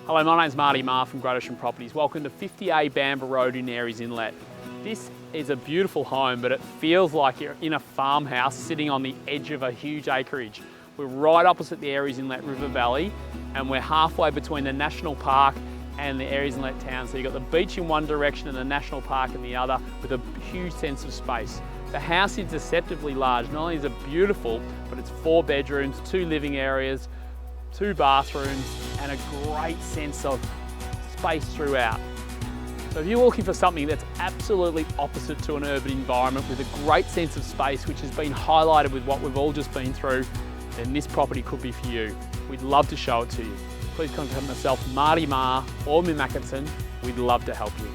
Hello, my name's Marty Marr from Great Ocean Properties. Welcome to 50A Bambra Road in Aireys Inlet. This is a beautiful home, but it feels like you're in a farmhouse sitting on the edge of a huge acreage. We're right opposite the Aireys Inlet River Valley, and we're halfway between the National Park and the Aireys Inlet town. So you've got the beach in one direction and the National Park in the other, with a huge sense of space. The house is deceptively large. Not only is it beautiful, but it's 4 bedrooms, 2 living areas, 2 bathrooms, and a great sense of space throughout. So if you're looking for something that's absolutely opposite to an urban environment with a great sense of space, which has been highlighted with what we've all just been through, then this property could be for you. We'd love to show it to you. Please contact myself, Marty Marr, or Mim Atkinson. We'd love to help you.